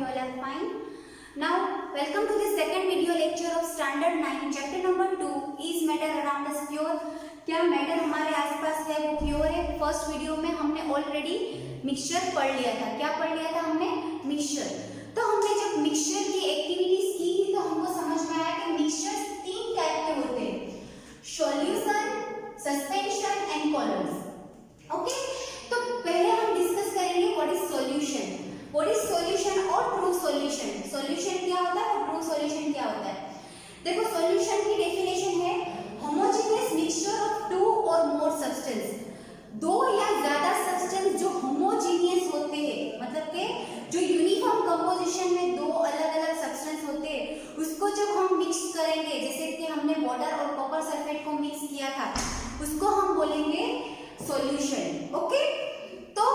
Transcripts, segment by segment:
all are fine. Now, welcome to the second video lecture of Standard 9, Chapter number 2. Is matter around us pure? क्या matter हमारे आसपास है वो pure है? First video में हमने ऑलरेडी मिक्सचर पढ़ लिया था. क्या पढ़ लिया था हमने? मिक्सचर. तो हमने जब मिक्सचर की एक्टिविटीज की थी तो हमको समझ में आया कि मिक्सचर तीन टाइप के होते हैं, solution, suspension and columns. Okay, तो पहले हम डिस्कस करेंगे what is solution, what is solution और ट्रू सॉल्यूशन. सॉल्यूशन क्या होता है और ट्रू सॉल्यूशन क्या होता है? देखो, सॉल्यूशन की डेफिनेशन है होमोजेनियस मिक्सचर ऑफ टू और मोर सब्सटेंस. दो या ज्यादा सब्सटेंस जो होमोजेनियस होते हैं, मतलब के जो यूनिफॉर्म कंपोजिशन में दो अलग अलग सब्सटेंस होते हैं, उसको जब हम मिक्स करेंगे, जैसे कि हमने वाटर और कॉपर सल्फेट को मिक्स किया था, उसको हम बोलेंगे सॉल्यूशन. ओके, तो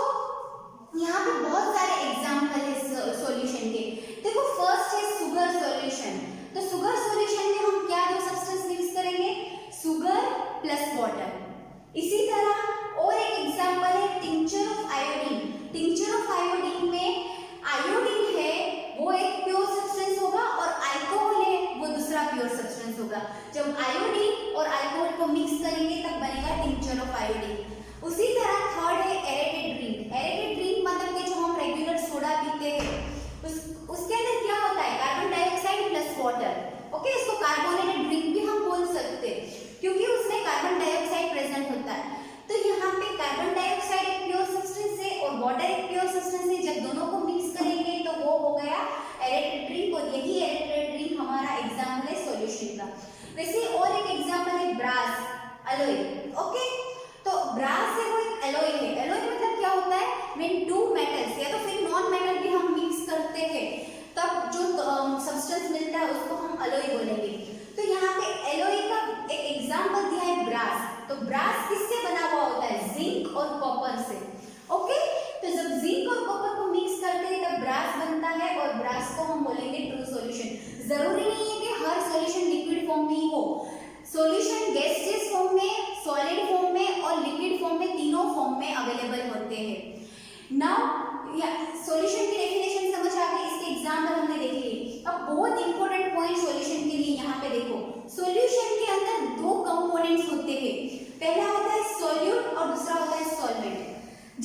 यहाँ पे बहुत सारे एग्जांपल है सॉल्यूशन के. देखो, फर्स्ट है शुगर सॉल्यूशन. तो शुगर सॉल्यूशन में हम क्या दो सब्सटेंस मिक्स करेंगे? Sugar plus water. इसी तरह और एक एग्जांपल है tincture of iodine. Tincture of iodine में आयोडीन है वो एक प्योर सब्सटेंस होगा और अल्कोहल है वो दूसरा प्योर सब्सटेंस होगा. जब आयोडीन और अल्कोहल को मिक्स करेंगे तब बनेगा टिंचर ऑफ आयोडीन. उसी तरह थर्ड है एरेटेड ड्रिंक. एरेटेड ड्रिंक मतलब कि जो हम रेगुलर सोडा पीते हैं उसके अंदर क्या होता है? Carbon dioxide plus water. Okay, इसको कार्बोनेटेड ड्रिंक भी हम बोल सकते हैं क्योंकि उसमें कार्बन डाइऑक्साइड प्रेजेंट होता है. तो यहाँ पे कार्बन डाइऑक्साइड एक प्योर सब्सटेंस है और वाटर एक प्योर सब्सटेंस है. जब दोनों को मिक्स करेंगे तो वो हो गया एरेटेड ड्रिंक और यही एरेटेड ड्रिंक हमारा एग्जाम्पल है सॉल्यूशन का. वैसे और एक एग्जाम्पल है ब्रास अलॉय. ओके, तो ब्रास है वो एक अलॉय है. अलॉय मतलब क्या होता है? व्हेन टू मेटल्स या तो फिर नॉन मेटल भी हम मिक्स करते हैं तब जो सब्सटेंस मिलता है उसको हम अलॉय बोलेंगे. तो यहाँ पे अलॉय का एक एग्जांपल दिया है ब्रास. तो ब्रास किससे बना हुआ होता है? जिंक और कॉपर से. ओके, तो जब जिंक और कॉपर को मिक्स करते हैं तब ब्रास बनता है और ब्रास को हम बोलेंगे ट्रू सॉल्यूशन. जरूरी नहीं है कि हर सॉल्यूशन लिक्विड फॉर्म में ही हो. सॉल्यूशन गैसियस फॉर्म में, सॉलिड फॉर्म में और लिक्विड फॉर्म में, तीनों फॉर्म में अवेलेबल होते हैं. नाउ सॉल्यूशन की डेफिनेशन समझ आ गई, इसके एग्जांपल हमने देख लिए. अब बहुत इंपॉर्टेंट पॉइंट सॉल्यूशन के लिए यहाँ पे देखो, सॉल्यूशन के अंदर दो कंपोनेंट्स होते हैं. पहला होता है सॉल्यूट और दूसरा होता है सॉल्वेंट.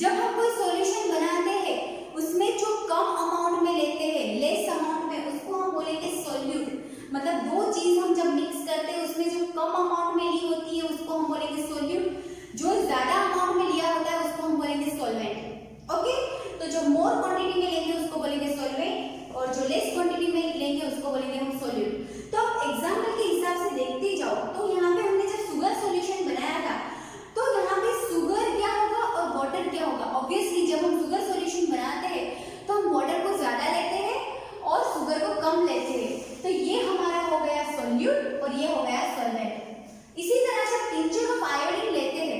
जब हम कोई सॉल्यूशन बनाते हैं उसमें जो कम अमाउंट में लेते हैं, लेस अमाउंट में, उसको हम बोलेंगे सॉल्यूट. मतलब दो चीज हम जब मिक्स करते हैं उसमें जो कम अमाउंट में ली होती है उसको हम बोलेंगे सॉल्यूट. जो ज्यादा अमाउंट में लिया होता है उसको हम बोलेंगे सॉल्वेंट. ओके, तो जो मोर क्वांटिटी में लेंगे उसको बोलेंगे सॉल्वेंट और जो लेस क्वांटिटी में लेंगे उसको बोलेंगे हम सॉल्यूट. तो एग्जांपल के हिसाब से देखते जाओ. तो यहाँ पे हमने जब शुगर सॉल्यूशन बनाया था तो यहाँ पे शुगर क्या होगा और वाटर क्या होगा? ऑब्वियसली जब हम शुगर सॉल्यूशन बनाते हैं तो हम वाटर को ज्यादा लेते हैं और शुगर को कम लेते हैं. तो ये हमारा हो गया सॉल्यूट और ये हो गया सॉल्वेंट. इसी तरह जब टिंचर ऑफ आयोडीन लेते हैं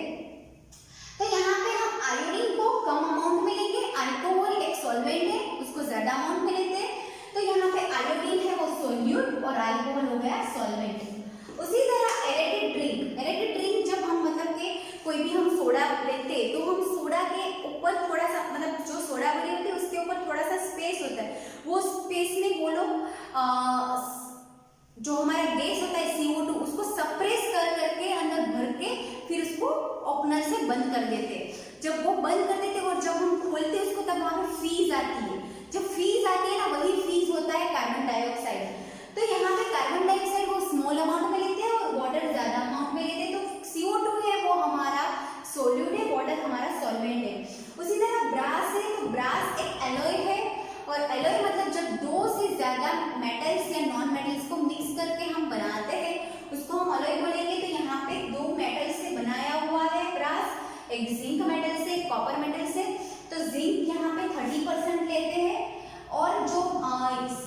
तो यहाँ पे हम आयोडीन को कम अमाउंट में लेंगे, अल्कोहल एक सॉल्वेंट है उसको ज्यादा अमाउंट में लेते हैं. तो यहाँ पे आयोडीन है वो सॉल्यूट और अल्कोहल हो गया सॉल्वेंट. उसी तरह एरेटेड ड्रिंक. एरेटेड ड्रिंक जब हम मतलब के कोई भी हम सोडा लेते हैं तो हम सोडा के ऊपर थोड़ा सा, मतलब जो सोडा भरी होती है उसके ऊपर थोड़ा सा स्पेस होता है, वो स्पेस में वो लोग जो हमारा गैस होता है CO2 उसको सप्रेस कर करके अंदर भर के फिर उसको ओपनर से बंद कर देते. जब वो बंद कर देते और जब हम खोलते उसको तब वहां पे फीज आती है. जब फीज आती है ना, वही फीज होता है कार्बन डाइऑक्साइड. तो यहाँ पे कार्बन डाइऑक्साइड वो स्मॉल अमाउंट में लेते हैं और वाटर ज्यादा अमाउंट में लेते हैं. तो CO2 है वो हमारा सोल्यूट है, वाटर हमारा सॉल्वेंट है. उसी तरह ब्रास है. तो ब्रास एक एलॉय है और एलॉय मतलब जब दो से ज्यादा मेटल्स या नॉन मेटल्स को मिक्स करके हम बनाते हैं उसको हम एलॉय बोलेंगे. तो यहाँ पे दो मेटल से बनाया हुआ है ब्रास, एक जिंक मेटल से, एक कॉपर मेटल से. तो जिंक यहाँ पे 30% लेते हैं और जो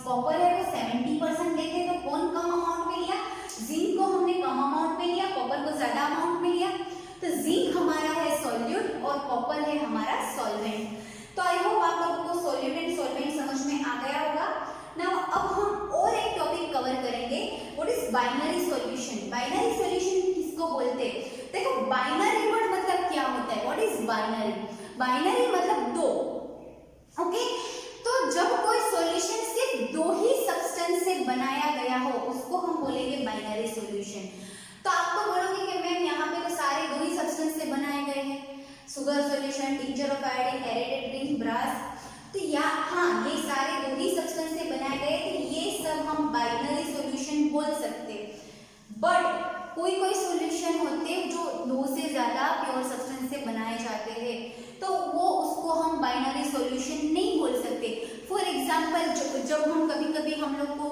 कॉपर है वो 70% लेते हैं. तो कौन कम अमाउंट में लिया? जिंक को हमने कम अमाउंट में लिया, कॉपर को ज्यादा अमाउंट में लिया. तो जिंक हमारा है सॉल्यूट और कॉपर है हमारा सॉल्वेंट. तो आई होप आप लोगों को सॉल्यूट एंड सॉल्वेंट समझ में आ गया होगा. नाउ अब हम और एक टॉपिक कवर करेंगे, what is binary solution. Binary solution किसको बोलते हैं? देखो, बाइनरी वर्ड मतलब क्या होता है? What is binary? बाइनरी मतलब दो. ओके, तो जब कोई सॉल्यूशन सिर्फ दो ही सब्सटेंस से बनाया गया हो उसको हम बोलेंगे बाइनरी सॉल्यूशन। तो आप तो बोलोगे कि मैम यहाँ पे तो सारे दो ही सब्सटेंस से बनाए गए हैं, sugar solution, tincture of iodine, aerated drink, brass, तो या हाँ ये सारे दो ही सब्सटेंस से बनाए गए, तो ये सब हम बाइनरी सॉल्यूशन बोल सकते। बट कोई कोई सॉल्यूशन होते हैं जो दो से ज्यादा प्योर सब्सटेंस से बनाए जाते हैं, तो वो उसको हम बाइनरी सॉल्यूशन नहीं बोल सकते। फॉर एग्जांपल जब हम कभी कभी हम लोग को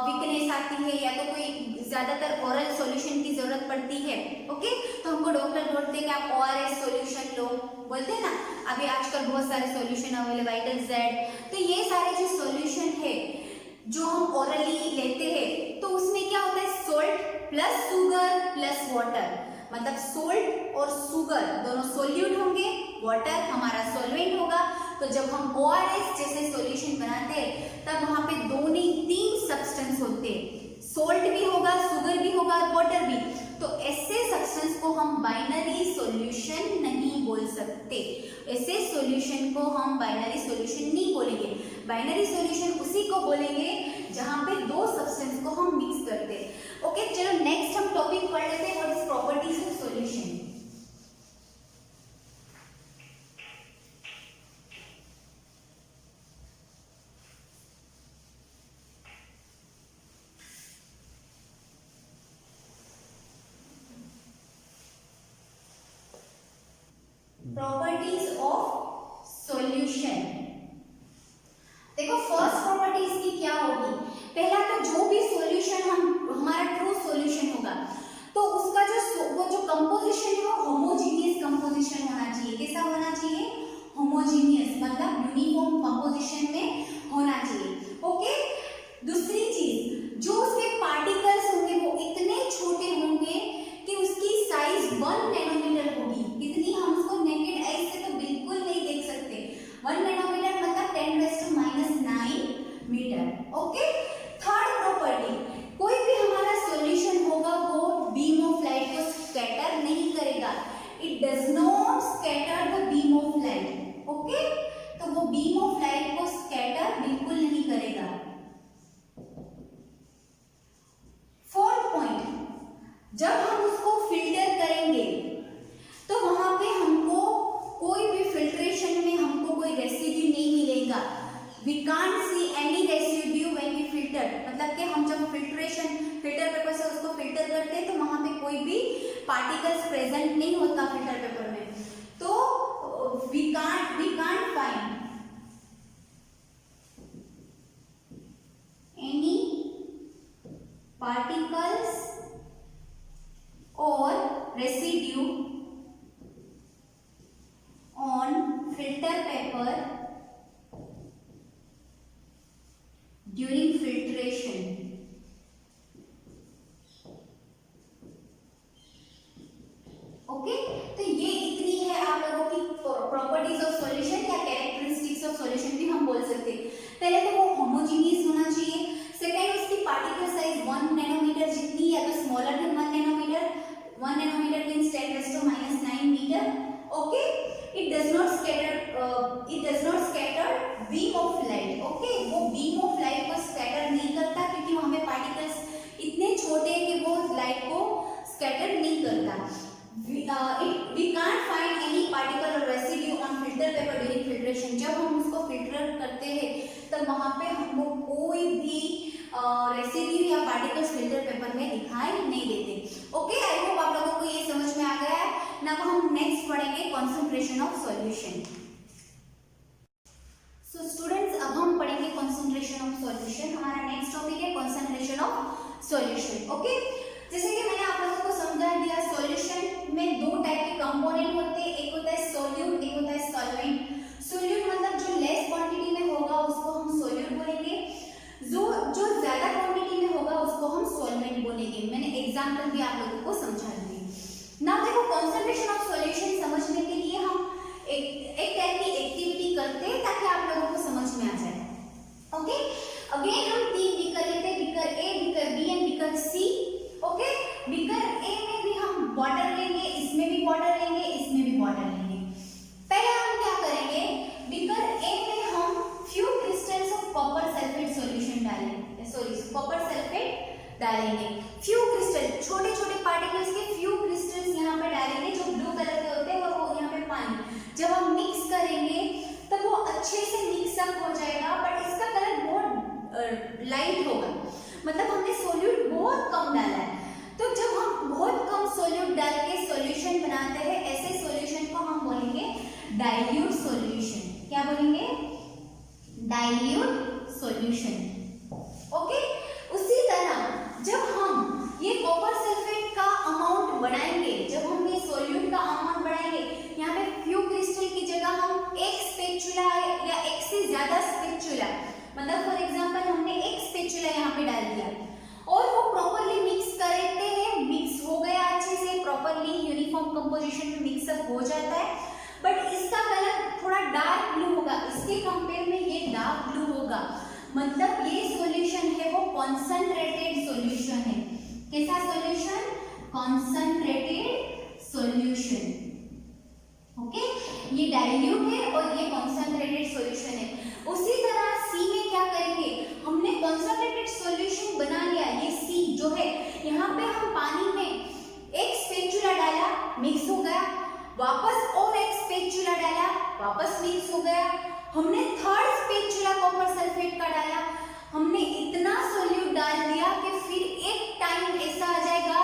वीकनेस आती है या तो कोई ज्यादातर ओरल सॉल्यूशन की जरूरत पड़ती है, ओके, तो हमको डॉक्टर बोलते हैं कि आप ओआरएस सॉल्यूशन लो, बोलते हैं ना। अभी आजकल बहुत सारे सॉल्यूशन अवेलेबल, वाइटल जेड, तो ये सारे जो सॉल्यूशन है जो हम ओरली लेते हैं, तो उसमें क्या होता है, salt plus sugar plus water, मतलब सोल्ट और शुगर दोनों सोल्यूट होंगे, वाटर हमारा सॉल्वेंट होगा। तो जब हम ओआरएस जैसे सॉल्यूशन बनाते हैं तब वहां पे दो नहीं तीन सब्सटेंस होते हैं, सोल्ट भी होगा, शुगर भी होगा और वाटर भी। तो ऐसे सब्सटेंस को हम बाइनरी सॉल्यूशन नहीं बोल सकते, ऐसे सॉल्यूशन को हम बाइनरी सॉल्यूशन नहीं बोलेंगे। बाइनरी सॉल्यूशन उसी को बोलेंगे जहां पे दो सब्सटेंस को हम मिक्स करते हैं। ओके, चलो नेक्स्ट हम टॉपिक पढ़ लेते हैं, what is properties of solution. Properties of solution, देखो फर्स्ट प्रॉपर्टी इसकी क्या होगी, पहला तो जो भी सॉल्यूशन हमारा ट्रू सॉल्यूशन होगा तो उसका जो कंपोजिशन है वो होमोजीनियस कंपोजिशन होना चाहिए। कैसा होना चाहिए, होमोजीनियस, मतलब यूनिफॉर्म कंपोजिशन में होना चाहिए। ओके, दूसरी चीज जो उसके पार्टिकल्स होंगे वो इतने छोटे होंगे कि उसकी साइज 1 नैनोमीटर होगी। इतनी हम उसको नेकेड आई से तो बिल्कुल नहीं देख सकते, 1 नैनोमीटर मतलब 10⁻⁹ मीटर। ओके, थर्ड प्रॉपर्टी, कोई भी हमारा सॉल्यूशन होगा वो बीम ऑफ लाइट को स्कैटर नहीं करेगा, it does not scatter the beam of light. Okay, तो वो बीम ऑफ लाइट को स्कैटर बिल्कुल नहीं करेगा। फोर्थ पॉइंट, जब हम उसको फिल्टर करेंगे तो वहां पे हमको कोई भी फिल्ट्रेशन में हमको कोई रेसिड्यू नहीं मिलेगा। We can't see any residue when we filter, मतलब कि हम जब फिल्टर पेपर से उसको फिल्टर करते हैं तो वहां पे कोई भी पार्टिकल्स प्रेजेंट नहीं होता फिल्टर पेपर में, तो we can't find any particles or residue on filter paper during filtration। Okay, तो ये इतनी है आप लोगों की प्रॉपर्टीज ऑफ सॉल्यूशन या कैरेक्टरिस्टिक्स ऑफ सॉल्यूशन भी हम बोल सकते हैं। पहले तो वो होमोजीनियस होना चाहिए, सेकेंड उसकी पार्टिकल साइज 1 नैनोमीटर जितनी या तो smaller than 1 nanometre, 1 nanometre means 10⁻⁹ metre. Okay, it does not scatter beam of light. Okay, वो बीम ऑफ लाइट को स्कैटर नहीं करता क्योंकि वहां पे पार्टिकल्स इतने छोटे हैं कि वो लाइट को स्कैटर नहीं करता। we can't find any particle or residue on filter paper during filtration। जब हम उसको फिल्टर करते हैं तब वहां पे हमको कोई भी रेसिड्यू या पार्टिकल्स फिल्टर पेपर में दिखाई नहीं देते। ओके, आई होप आप लोगों को ये समझ में आ गया है। नाउ हम नेक्स्ट पढ़ेंगे concentration of solution. So students, अब हम पढ़ेंगे कंसंट्रेशन ऑफ सॉल्यूशन। हमारा नेक्स्ट टॉपिक है कंसंट्रेशन ऑफ सॉल्यूशन। ओके, जैसे कि मैंने आप लोगों को समझा दिया, सॉल्यूशन में दो टाइप के कंपोनेंट होते हैं, एक होता है सोल्यूट, एक होता है सॉल्वेंट। सोल्यूट मतलब जो लेस क्वांटिटी में होगा उसको हम सोल्यूट बोलेंगे, जो ज्यादा क्वांटिटी में होगा उसको हम सॉल्वेंट बोलेंगे। मैंने एग्जांपल भी आप लोगों को समझा दी। ना देखो, कंसंट्रेशन ऑफ सॉल्यूशन समझने के लिए हम एक टाइप की एक्टिविटी करते हैं ताकि आप लोगों को समझ में आ जाए। ओके, अगेन हम तीन बीकर लेते हैं, beaker A, beaker B and beaker C. Okay, beaker A में भी हम वाटर लेंगे, इसमें भी वाटर लेंगे, इसमें भी वाटर लेंगे। पहले हम क्या करेंगे, बीकर ए में हम फ्यू डाइल्यूट सॉल्यूशन। ओके, उसी तरह जब हम ये कॉपर सल्फेट का अमाउंट बढ़ाएंगे, जब हम ये सॉल्यूट का अमाउंट बढ़ाएंगे, यहाँ पे फ्यू क्रिस्टल की जगह हम एक स्पेचुला या एक से ज्यादा स्पेचुला, मतलब फॉर एग्जांपल हमने एक स्पेचुला यहाँ पे डाल दिया और वो प्रॉपरली मिक्स करते हैं, मिक्स हो गया अच्छे से, प्रॉपरली यूनिफॉर्म कंपोजिशन में मिक्सअप हो जाता है, बट इसका कलर थोड़ा डार्क ब्लू होगा, इसके कंपेयर में ये डार्क ब्लू होगा, मतलब ये सॉल्यूशन है वो कॉन्संट्रेटेड सॉल्यूशन है। कैसा सॉल्यूशन? Concentrated solution. ओके, ये डाइल्यूट है और ये कॉन्संट्रेटेड सॉल्यूशन है। उसी तरह सी में क्या करेंगे, हमने कॉन्संट्रेटेड सॉल्यूशन बना लिया, ये सी जो है, यहाँ पे हम पानी में एक स्पेचुला डाला, मिक्स हो गया, वापस और एक स्पेचुला डाला, वापस मिक्स हो गया, हमने थर्ड स्पेचुला कॉपर सल्फेट का डाला, हमने इतना सॉल्यूट डाल दिया कि फिर एक टाइम ऐसा आ जाएगा,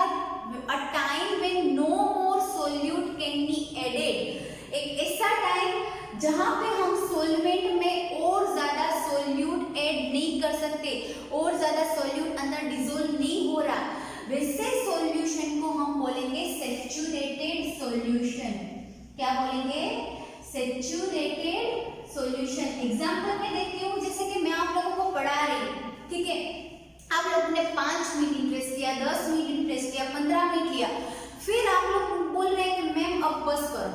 a time when no more solute can be added, एक ऐसा टाइम जहां पे हम सॉल्वेंट में और ज्यादा सॉल्यूट ऐड नहीं कर सकते, और ज्यादा सॉल्यूट अंदर डिसॉल्व नहीं हो रहा, वैसे सॉल्यूशन को हम बोलेंगे सैचुरेटेड सॉल्यूशन। क्या बोलेंगे? Saturated solution. एग्जांपल में देखती हूँ, जैसे कि मैं आप लोगों को पढ़ा रही हूँ, ठीक है, आप लोगों ने 5 मिनट इंटरेस्ट लिया, 10 मिनट इंटरेस्ट लिया, 15 मिनट लिया, फिर आप लोग बोल रहे हैं कि मैम अब बस करो,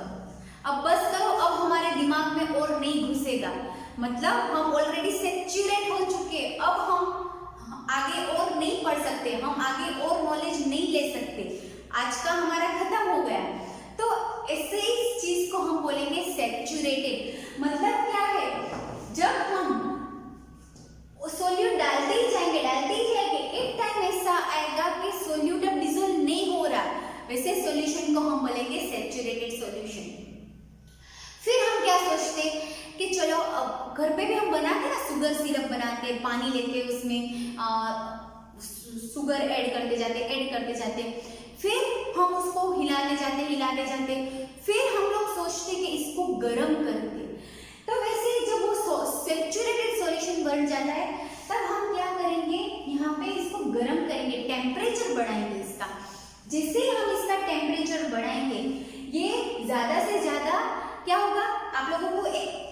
अब बस करो, अब हमारे दिमाग में और नहीं घुसेगा, मतलब हम ऑलरेडी सैचुरेट हो चुके, अब हम आगे और नहीं पढ़ सकते, हम आगे और नॉलेज नहीं ले सकते, आज का हमारा खत्म हो गया। तो ऐसे इस चीज को हम बोलेंगे सैचुरेटेड। मतलब क्या है, जब हम सॉल्यूट डालते ही जाएंगे, एक टाइम ऐसा आएगा कि सॉल्यूट अब डिसॉल्व नहीं हो रहा, वैसे सॉल्यूशन को हम बोलेंगे सैचुरेटेड सॉल्यूशन। फिर हम क्या सोचते कि चलो अब घर पे भी हम बनाते ना, शुगर सिरप बनाते, पानी लेके उसमें शुगर ऐड करते जाते, फिर हम उसको हिलाते जाते, फिर हम लोग सोचते कि इसको गर्म करते। तो वैसे जब वो सैचुरेटेड सॉल्यूशन बन जाता है, तब हम क्या करेंगे, यहाँ पे इसको गर्म करेंगे, टेम्परेचर बढ़ाएंगे इसका। जैसे ही हम इसका टेम्परेचर बढ़ाएंगे, ये ज्यादा से ज्यादा क्या होगा, आप लोगों को एक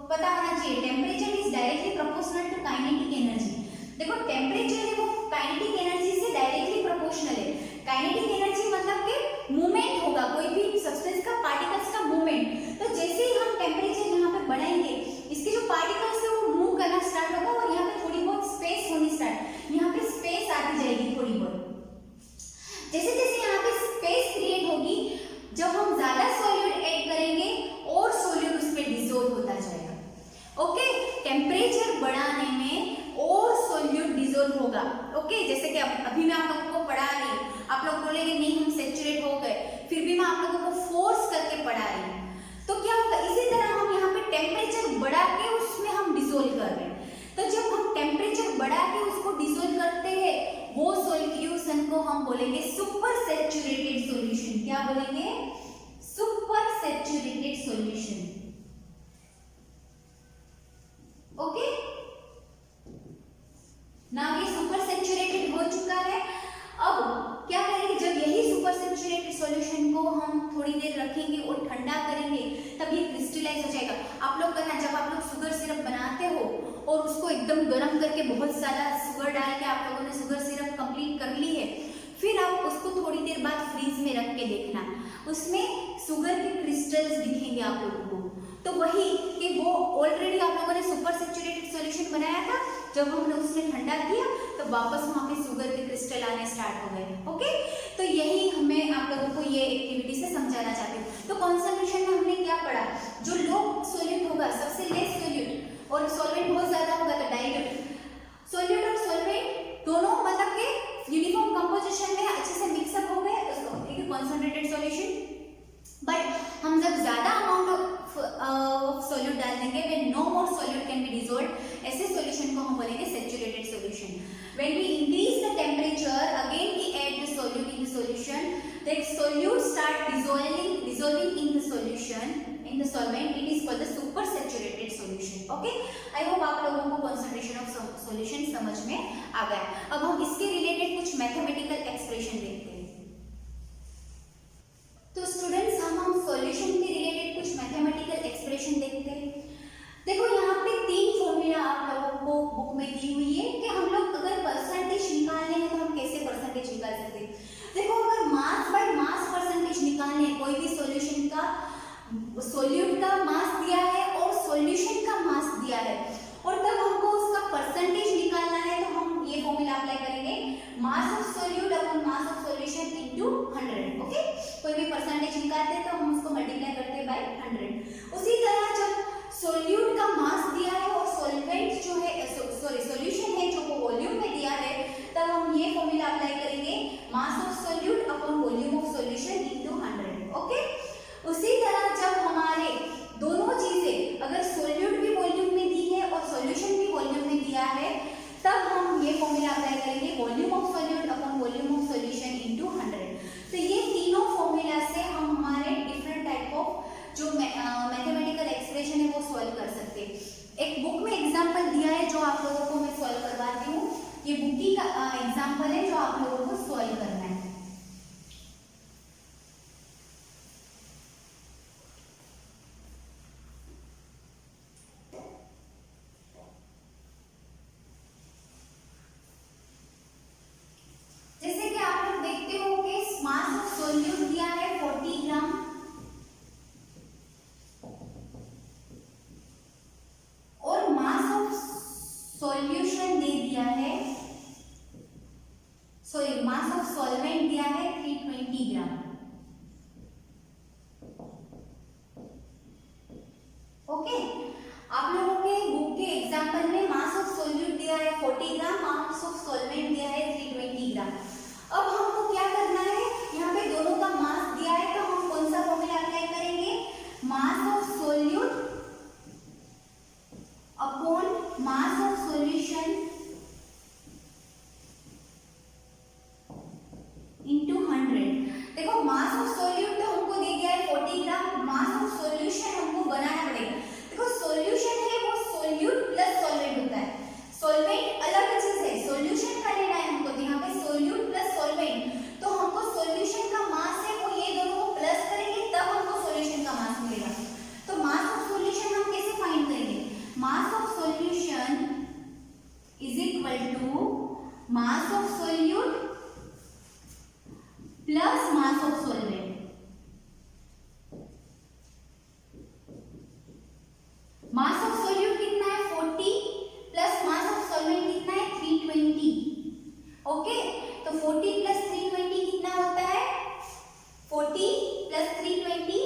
पता होना चाहिए, temperature is directly proportional to kinetic energy. देखो, टेम्परेचर है वो काइनेटिक एनर्जी से डायरेक्टली प्रोपोर्शनल है। काइनेटिक एनर्जी मतलब कि मूवमेंट होगा, कोई भी सब्सटेंस का, पार्टिकल्स का मूवमेंट। तो जैसे ही हम टेम्परेचर यहाँ पे बढ़ाएंगे, इसके जो पार्टिकल्स है वो मूव करना स्टार्ट होगा, और यहाँ पे थोड़ी बहुत स्पेस होनी स्टार्ट, यहाँ पे स्पेस आती जाएगी थोड़ी बहुत। जैसे जैसे यहाँ पे स्पेस क्रिएट होगी, जब हम ज्यादा सॉल्यूट ऐड करेंगे और सॉल्यूट उसमें डिसॉल्व होता जाएगा। ओके, टेम्परेचर बढ़ाने में और सॉल्यूट डिसॉल्व होगा। ओके, जैसे कि अभी मैं आप लोगों को पढ़ा रही हूँ, आप लोग बोलेंगे नहीं हम सैचुरेट हो गए, फिर भी मैं आप लोगों को फोर्स करके पढ़ा रही हूँ, तो क्या होगा, इसी तरह हम यहाँ पे टेम्परेचर बढ़ा के उसमें हम डिसॉल्व कर रहे हैं। तो जब हम टेम्परेचर बढ़ा के उसको डिसॉल्व करते हैं, वो सॉल्यूशन को हम बोलेंगे सुपर सैचुरेटेड सॉल्यूशन। क्या बोलेंगे? Super saturated solution. Okay, now ये सुपर सैचुरेटेड हो चुका है। अब क्या करेंगे, जब यही सुपर सैचुरेटेड सॉल्यूशन को हम थोड़ी देर रखेंगे और ठंडा करेंगे, तब ये क्रिस्टलाइज हो जाएगा। आप लोग करना, जब आप लोग शुगर सिरप बनाते हो और उसको एकदम गर्म करके बहुत सारा शुगर डाल के आप लोगों ने शुगर सिरप कंप्लीट कर ली है, फिर आप उसको थोड़ी देर बाद फ्रीज में रख के देखना, उसमें शुगर के क्रिस्टल्स दिखेंगे आप लोगों को। तो वही कि वो ऑलरेडी आप लोगों ने सुपर सैचुरेटेड सॉल्यूशन बनाया था, जब हमने उसमें ठंडा किया तो वापस वहां पे शुगर के क्रिस्टल आने स्टार्ट हो गए। ओके, तो यही हमें आप लोगों को ये एक्टिविटी से समझाना चाहते हैं। तो कॉन्संट्रेशन में हमने क्या पढ़ा, जो लो सॉल्यूट होगा, सबसे लेस सॉल्यूट, और सॉल्वेंट बहुत ज्यादा होगा तो डाइल्यूट। सॉल्यूट और सॉल्वेंट दोनों मतलब के यूनिफॉर्म कंपोजिशन में अच्छे से मिक्सअप हो गए, कॉन्संट्रेटेड सॉल्यूशन। बट हम जब ज्यादा अमाउंट ऑफ सॉल्यूट डाल देंगे, when no more solute can be dissolved, ऐसे सॉल्यूशन को हम बोलेंगे saturated solution. When we increase the temperature, again we add the solute in the solution, the solute start dissolving in the solution, in the solvent, it is called the super saturated solution. Okay, I hope आप लोगों को concentration of solution समझ में आ गया। अब हम इसके related कुछ मैथमेटिकल एक्सप्रेशन देखते हैं। तो स्टूडेंट्स हम सॉल्यूशन के रिलेटेड कुछ मैथमेटिकल एक्सप्रेशन देखते हैं। देखो यहाँ पे 3 फॉर्मूला आप लोगों को बुक में दी हुई है कि हम लोग अगर परसेंटेज निकालने हैं तो हम कैसे परसेंटेज निकाल सकते हैं। देखो अगर मास बाय मास परसेंटेज निकालने, कोई भी सॉल्यूशन का सोल्यूट का मास दिया है और सॉल्यूशन का मास दिया है और तब हमको उसका परसेंटेज निकालना है, तो हम ये फॉर्मूला अप्लाई करेंगे, mass of solute upon mass of solution into 100। Okay, कोई भी परसेंटेज निकालते हैं तो हम उसको मल्टीप्लाई करते हैं बाय 100। उसी तरह जब सोल्यूट का मास दिया है और सॉल्वेंट जो है सॉल्यूशन है जो वो वॉल्यूम में दिया है, तब हम ये फॉर्मूला अप्लाई करेंगे, mass of solute upon volume of solution into 100। Okay, उसी तरह जब हमारे दोनों चीजें अगर सोल्यूट भी वॉल्यूम में दी है और सॉल्यूशन भी वॉल्यूम में दिया है, तब हम ये फॉर्मूला अप्लाई करेंगे, volume of solute upon volume of solution into 100। तो ये तीनों फॉर्मूला से हम हमारे डिफरेंट टाइप ऑफ जो मैथमेटिकल एक्सप्रेशन है वो सॉल्व कर सकते हैं। एक बुक में एग्जांपल दिया है जो आप लोगों को मैं सॉल्व करवाती हूँ। ये बुक की एग्जांपल है जो आप लोगों को सॉल्व करना है। जैसे कि आप लोग देखते हो कि मास ऑफ सोल्यूट दिया है 40 ग्राम और मास ऑफ सॉल्यूशन दे दिया है, सॉरी मास ऑफ सॉल्वेंट दिया है 320 ग्राम। ओके, आप लोगों के बुक के एग्जांपल में मास ऑफ सोल्यूट दिया है 40 ग्राम, मास ऑफ सॉल्वेंट दिया है 320 ग्राम। अब हमको क्या करना है, यहाँ पे दोनों का मास दिया है तो हम कौन सा फॉर्मूला अप्लाई करेंगे, mass of solute upon mass of solution into 100। देखो मास ऑफ सोल्यूट तो हमको दे दिया है 40 ग्राम, मास ऑफ सॉल्यूशन हमको बनाना पड़ेगा। देखो सॉल्यूशन है वो सोल्यूट प्लस सॉल्वेंट होता है, सॉल्वेंट अलग चीज है, सॉल्यूशन का लेना है हमको, तो यहाँ पे सोल्यूट प्लस सॉल्वेंट, तो हमको सॉल्यूशन का मास है वो ये दोनों को प्लस करेंगे तब हमको सॉल्यूशन का मास मिलेगा। तो मास ऑफ सॉल्यूशन हम कैसे फाइंड करेंगे, mass of solution is equal to mass of solute plus mass of solvent. Mass of solute कितना है 40 प्लस मास ऑफ सॉल्वेंट कितना है 320। ओके, तो 40 प्लस 320 कितना होता है, 40 plus 320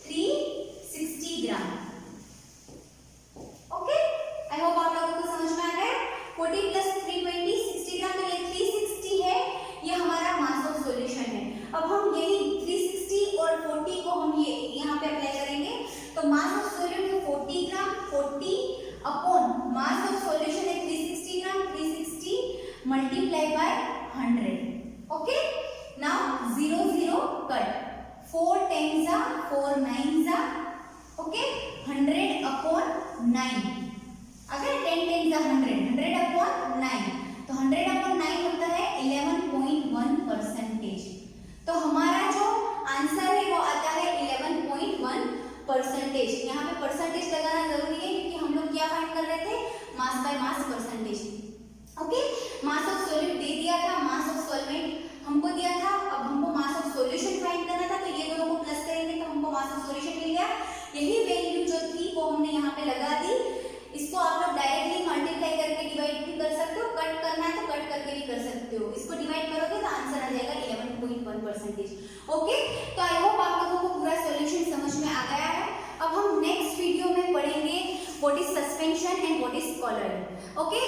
360 gram. Okay, I hope आप लोगों को समझ में आ गया। 40 प्लस 320 60 ग्राम, तो ये 360 है, ये हमारा मास ऑफ सॉल्यूशन है। अब हम यही 360 और 40 को हम ये यहाँ पे अप्लाई करेंगे, तो मास ऑफ सोल्यूट है 40 ग्राम, 40 अपॉन मास ऑफ सॉल्यूशन है 360 ग्राम, 360 multiply by 100। Okay, now 0 0 cut, 4 10 जा 4 9 जा, ओके, 100 अपॉन 9, अगर 10 10 जा 100, 100 अपॉन 9, तो 100 अपॉन 9 होता है 11.1%। तो हमारा जो आंसर है वो आता है 11.1%। यहाँ पे परसेंटेज लगाना जरूरी है क्योंकि हम लोग क्या फाइंड कर रहे थे, mass by mass percentage. Okay, mass of solute दे दिया था, मास ऑफ सॉल्वेंट हमको दिया था, अब हमको मास ऑफ सॉल्यूशन फाइंड करना था, तो ये दोनों को प्लस करेंगे तो हमको मास ऑफ सॉल्यूशन मिल गया। यही वैल्यू जो थी वो हमने यहाँ पे लगा दी। इसको आप लोग डायरेक्टली मल्टीप्लाई करके डिवाइड भी कर सकते हो, कट करना है तो कट करके भी कर सकते हो। इसको डिवाइड करोगे तो आंसर आ जाएगा 11.1%। ओके, तो आई होप आप लोगों को पूरा सॉल्यूशन समझ में आ गया है। अब हम नेक्स्ट वीडियो में पढ़ेंगे what is suspension and what is colloid. Okay,